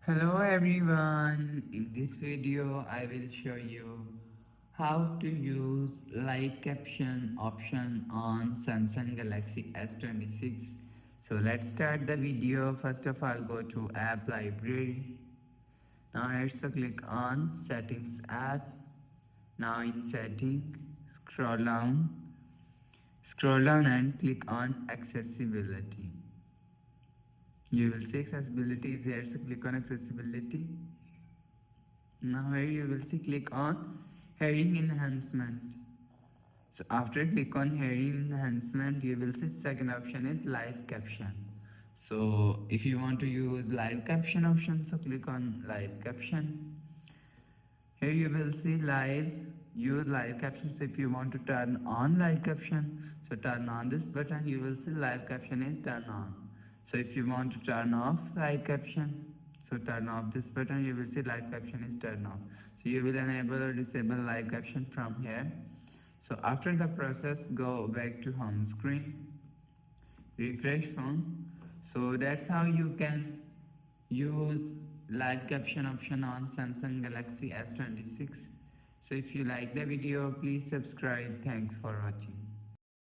Hello everyone, in this video I will show you how to use live caption option on Samsung Galaxy S26. So let's start the video. First of all, go to app library. Now also click on settings app. Now in setting, scroll down and click on accessibility. You will see accessibility is here, so click on accessibility. Now here you will see click on hearing enhancement. So after click on hearing enhancement, you will see second option is live caption. So if you want to use live caption option, so click on live caption. Here you will see use live caption. So if you want to turn on live caption, so turn on this button, you will see live caption is turned on. So if you want to turn off live caption, so turn off this button, you will see live caption is turned off. So you will enable or disable live caption from here. So after the process, go back to home screen, refresh phone. So that's how you can use live caption option on Samsung Galaxy S26. So if you like the video, please subscribe. Thanks for watching.